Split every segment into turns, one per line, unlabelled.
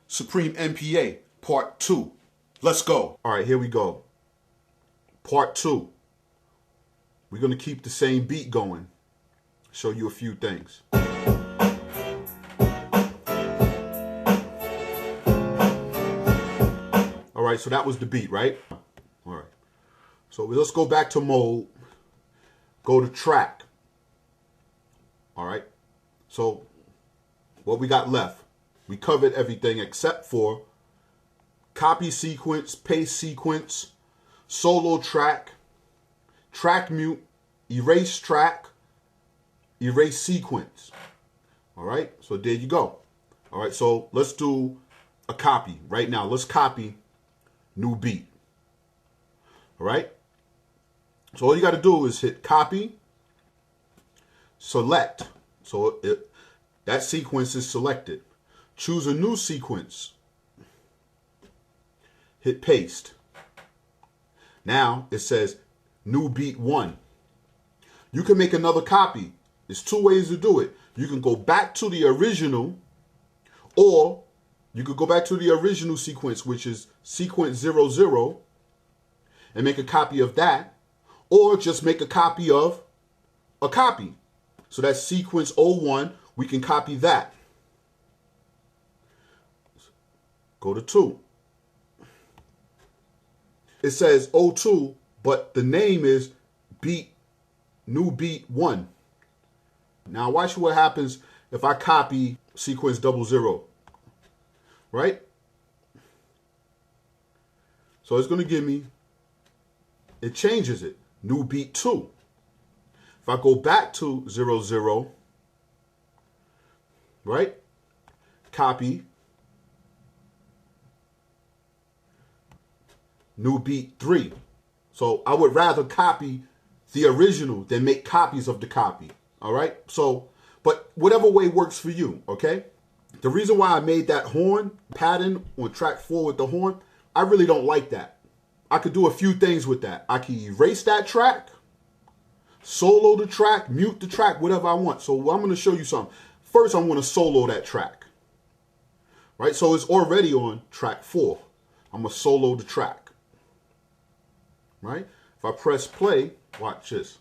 Su-Preme MPA, part 2. Let's go. All right, here we go. Part 2. We're going to keep the same beat going. Show you a few things. All right, so that was the beat, right? All right. So let's go back to mode. Go to track. All right. So what we got left? We covered everything except for copy sequence, paste sequence, solo track, track mute, erase track, erase sequence. All right, so there you go. All right, so let's do a copy right now. Let's copy new beat. All right, so all you got to do is hit copy, select. So that sequence is selected. Choose a new sequence. Hit paste. Now it says new beat 1. You can make another copy. There's 2 ways to do it. You can go back to the original, or you could go back to the original sequence, which is sequence 00, and make a copy of that, or just make a copy of a copy. So that's sequence 01. We can copy that. Go to 2. It says 02, but the name is new beat 1. Now watch what happens if I copy sequence 00, right? So it's going to give me, it changes it, new beat 2. If I go back to 00, right? Copy. New beat 3. So I would rather copy the original than make copies of the copy. All right. So, but whatever way works for you. Okay. The reason why I made that horn pattern on track 4 with the horn, I really don't like that. I could do a few things with that. I can erase that track, solo the track, mute the track, whatever I want. So I'm going to show you something. First, I'm going to solo that track. Right. So it's already on track 4. I'm going to solo the track. Right? If I press play, watch this.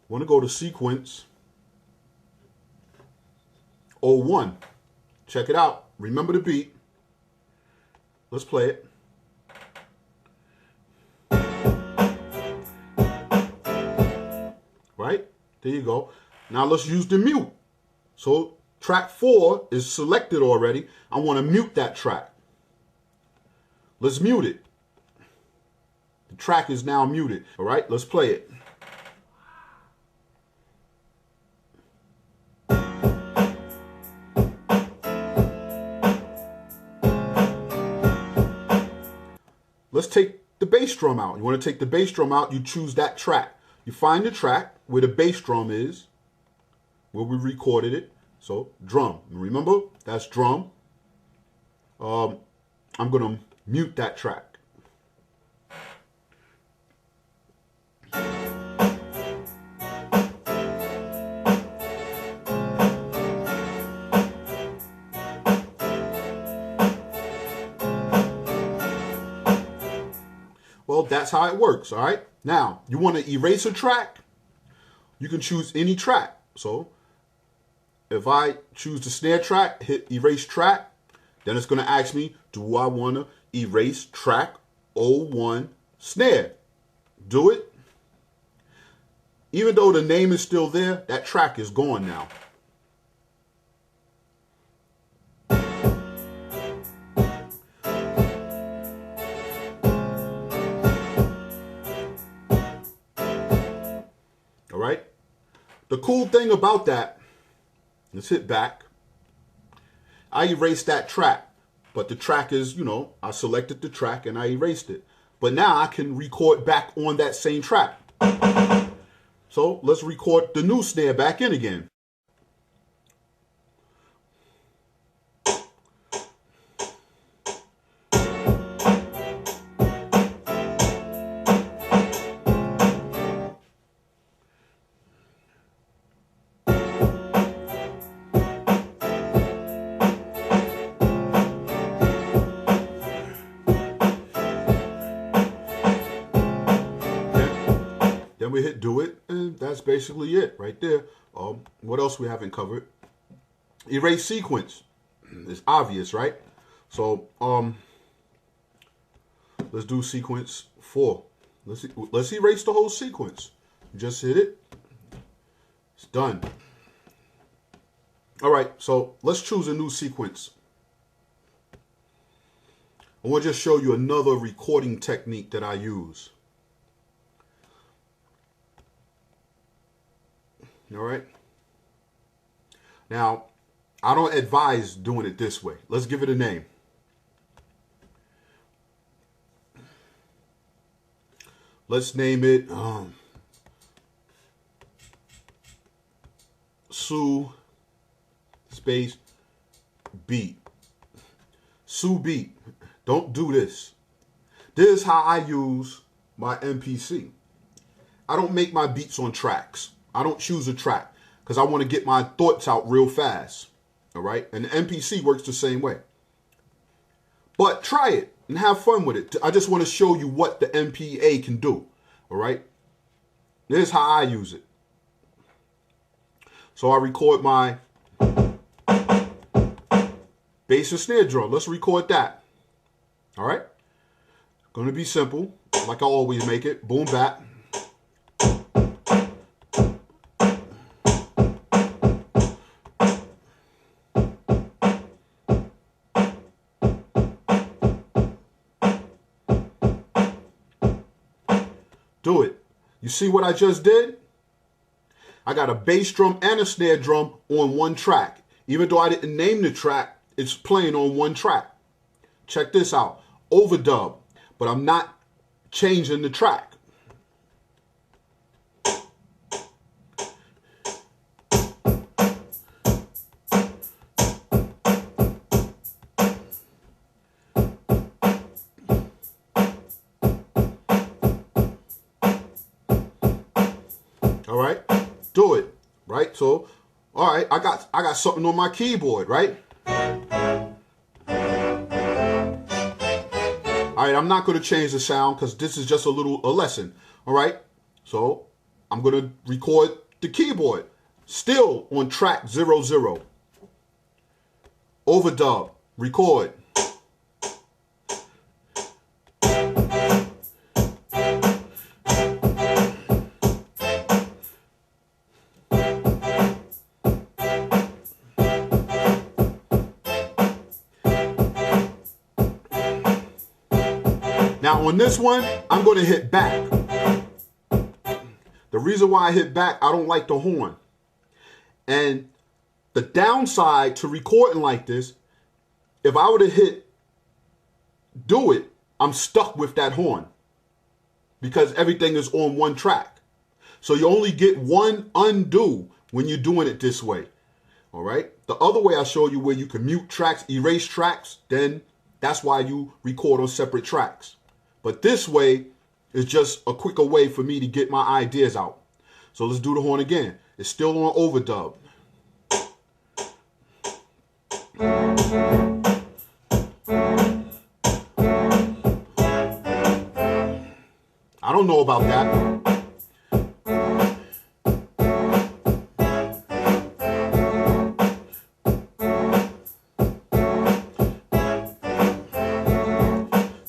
Want to go to sequence 01. Check it out. Remember the beat. Let's play it. Right? There you go. Now let's use the mute. So track 4 is selected already. I want to mute that track. Let's mute it. The track is now muted. All right, let's play it. Let's take the bass drum out. You want to take the bass drum out, you choose that track. You find the track where the bass drum is, where we recorded it. So drum, remember, that's drum. I'm gonna mute that track. Well, that's how it works, all right? Now, you want to erase a track? You can choose any track. So if I choose the snare track, hit erase track, then it's going to ask me, do I want to erase track 01 snare? Do it. Even though the name is still there, that track is gone now. All right. The cool thing about that, let's hit back. I erased that track, but the track is, I selected the track and I erased it. But now I can record back on that same track. So let's record the new snare back in again. that's basically it right there. What else we haven't covered? Erase sequence. It's obvious, right? So let's do sequence 4. Let's erase the whole sequence. Just hit it. It's done. All right, so let's choose a new sequence. I want to just show you another recording technique that I use. All right. Now, I don't advise doing it this way. Let's give it a name. Let's name it Su space beat. Su beat. Don't do this. This is how I use my MPC. I don't make my beats on tracks. I don't choose a track because I want to get my thoughts out real fast. All right. And the MPC works the same way. But try it and have fun with it. I just want to show you what the MPA can do. All right. This is how I use it. So I record my bass and snare drum. Let's record that. All right. Going to be simple, like I always make it. Boom, bap. Do it. You see what I just did? I got a bass drum and a snare drum on one track. Even though I didn't name the track, it's playing on one track. Check this out. Overdub, but I'm not changing the track. All right, do it. Right, so, all right, I got something on my keyboard, right? All right, I'm not going to change the sound because this is just a lesson. All right, so I'm going to record the keyboard. Still on track 00. Overdub. Record. Now on this one, I'm going to hit back. The reason why I hit back, I don't like the horn. And the downside to recording like this, if I were to hit do it, I'm stuck with that horn because everything is on one track. So you only get one undo when you're doing it this way. All right. The other way I show you where you can mute tracks, erase tracks, then that's why you record on separate tracks. But this way is just a quicker way for me to get my ideas out. So let's do the horn again. It's still on overdub. I don't know about that.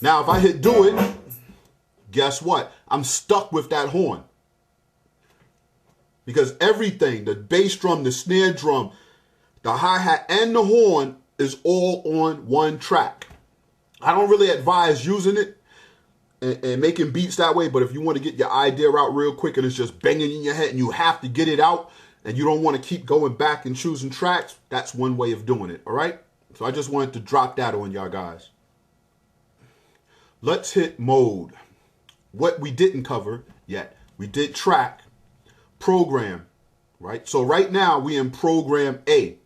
Now, if I hit do it, guess what? I'm stuck with that horn. Because everything, the bass drum, the snare drum, the hi-hat, and the horn is all on one track. I don't really advise using it and making beats that way, but if you want to get your idea out real quick and it's just banging in your head and you have to get it out and you don't want to keep going back and choosing tracks, that's one way of doing it, all right? So I just wanted to drop that on y'all guys. Let's hit mode. What we didn't cover yet. We did track, program, right? So right now we in program A.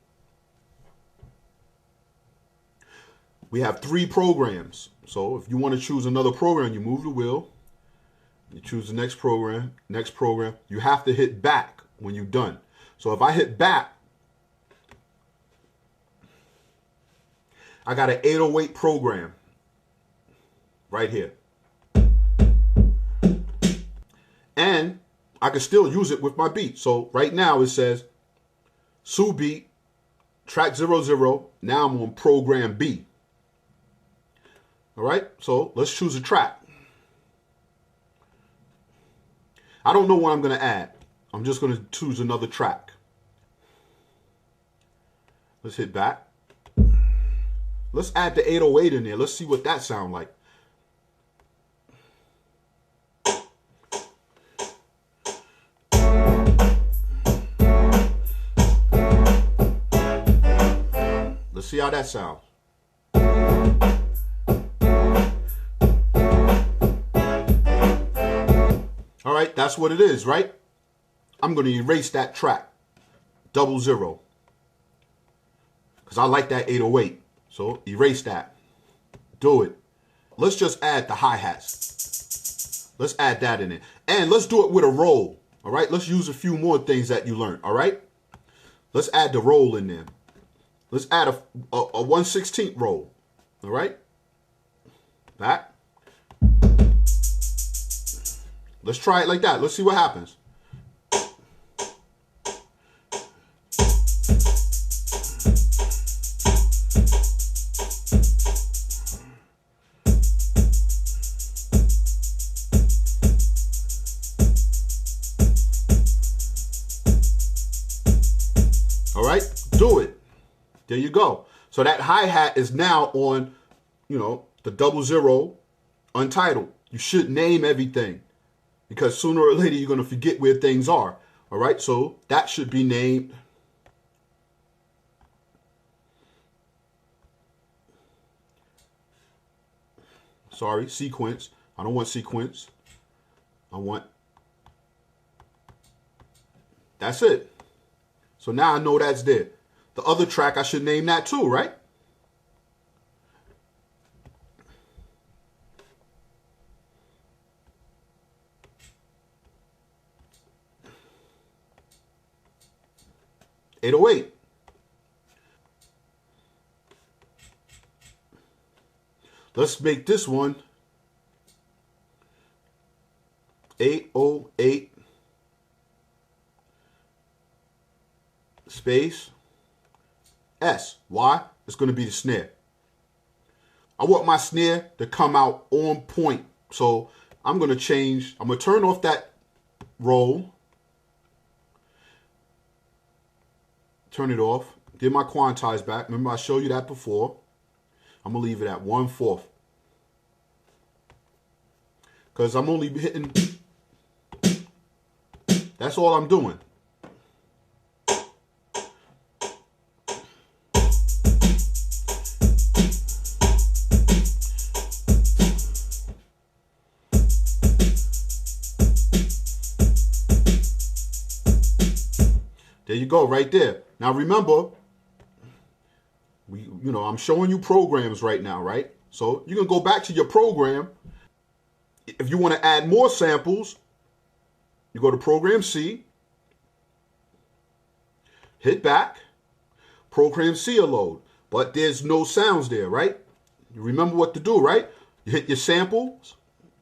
We have 3 programs. So if you want to choose another program, you move the wheel, you choose the next program, you have to hit back when you're done. So if I hit back, I got an 808 program right here. And I can still use it with my beat. So right now it says Su beat, track 00. Now I'm on program B. All right, so let's choose a track. I don't know what I'm going to add. I'm just going to choose another track. Let's hit back. Let's add the 808 in there. Let's see what that sounds like. Let's see how that sounds. All right, that's what it is, right? I'm going to erase that track, 00, because I like that 808. So erase that. Do it. Let's just add the hi-hats. Let's add that in it. And let's do it with a roll. All right, let's use a few more things that you learned. All right, let's add the roll in there. Let's add a 1/16 roll. All right, back. Let's try it like that. Let's see what happens. All right, do it. There you go. So that hi-hat is now on, the 00 untitled. You should name everything, because sooner or later you're going to forget where things are. All right, so that should be named. Sorry, sequence. I don't want sequence. I want. That's it. So now I know that's there. The other track, I should name that too, right? .808. Let's make this one 808 space S. Why? It's going to be the snare. I want my snare to come out on point. So I'm going to change. I'm going to turn off that roll. Turn it off. Get my quantize back. Remember I showed you that before. I'm going to leave it at 1/4. Because I'm only hitting. That's all I'm doing. There you go, right there. Now remember, I'm showing you programs right now, right? So you can go back to your program. If you want to add more samples, you go to program C, hit back, program C will load. But there's no sounds there, right? You remember what to do, right? You hit your samples,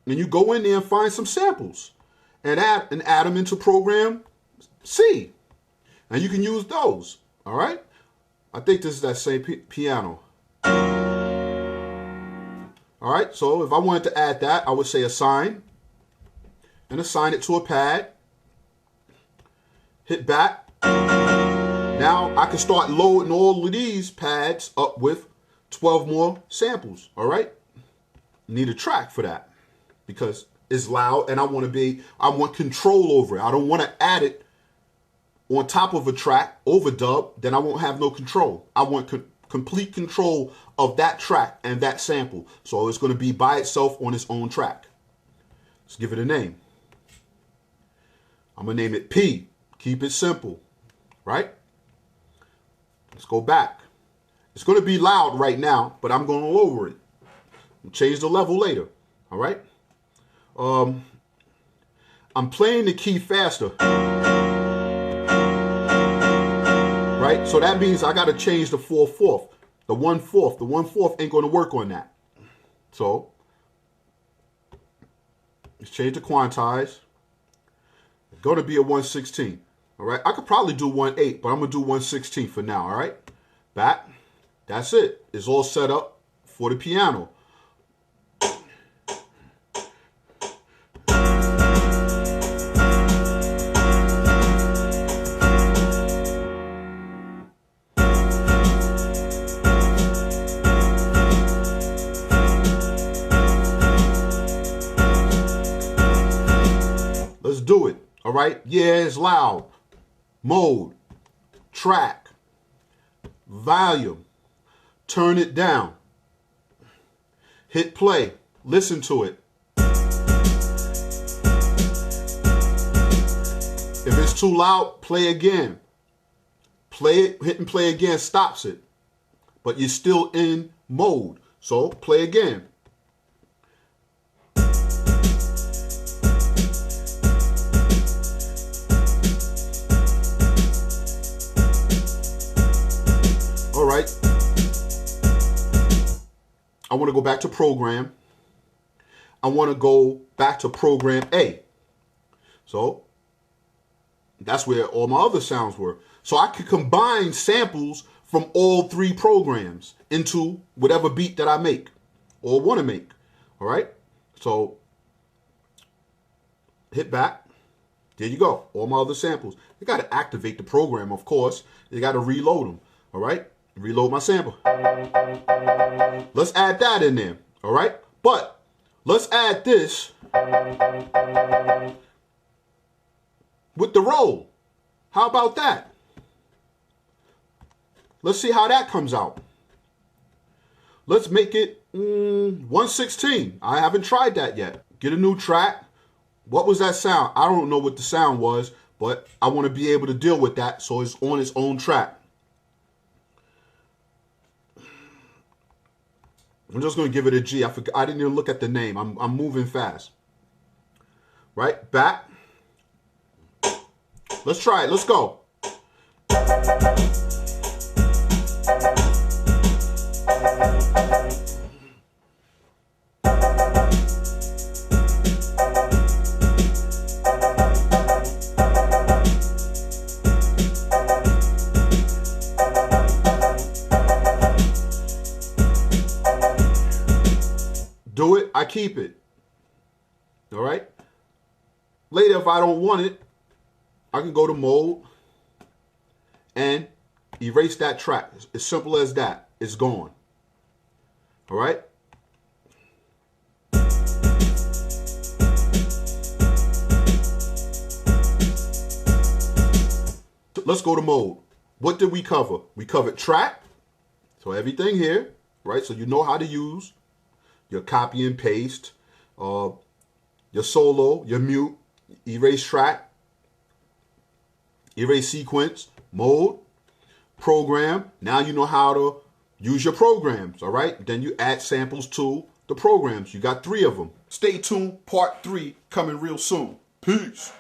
and you go in there and find some samples and add them into program C. And you can use those, all right? I think this is that same piano. All right, so if I wanted to add that, I would say assign and assign it to a pad. Hit back. Now I can start loading all of these pads up with 12 more samples, all right? Need a track for that because it's loud and I want control over it. I don't want to add it on top of a track, overdub, then I won't have no control. I want complete control of that track and that sample. So it's going to be by itself on its own track. Let's give it a name. I'm going to name it P. Keep it simple, right? Let's go back. It's going to be loud right now, but I'm going to lower it. We'll change the level later, all right? I'm playing the key faster. Right? So that means I got to change the 4/4, the 1/4. The 1/4 ain't going to work on that. So let's change the quantize. Going to be a 116. All right. I could probably do 1/8, but I'm going to do 116 for now. All right. Back. That's it. It's all set up for the piano. Let's do it. All right. Yeah, it's loud. Mode. Track. Volume. Turn it down. Hit play. Listen to it. If it's too loud, play again. Play it, hit and play again stops it. But you're still in mode. So play again. All right. I want to go back to program. I want to go back to program A. So that's where all my other sounds were. So I could combine samples from all three programs into whatever beat that I make or want to make. All right. So hit back. There you go. All my other samples. You got to activate the program, of course. You got to reload them. All right. Reload my sample. Let's add that in there. All right. But let's add this with the roll. How about that? Let's see how that comes out. Let's make it 116. I haven't tried that yet. Get a new track. What was that sound? I don't know what the sound was, but I want to be able to deal with that so it's on its own track. I'm just going to give it a G. I didn't even look at the name. I'm moving fast. Right? Back. Let's try it. Let's go. Do it, I keep it. All right? Later, if I don't want it, I can go to mode and erase that track. As simple as that. It's gone. All right? Let's go to mode. What did we cover? We covered track. So everything here, right? So you know how to use your copy and paste, your solo, your mute, erase track, erase sequence, mode, program. Now you know how to use your programs, all right? Then you add samples to the programs. You got 3 of them. Stay tuned, part 3 coming real soon. Peace.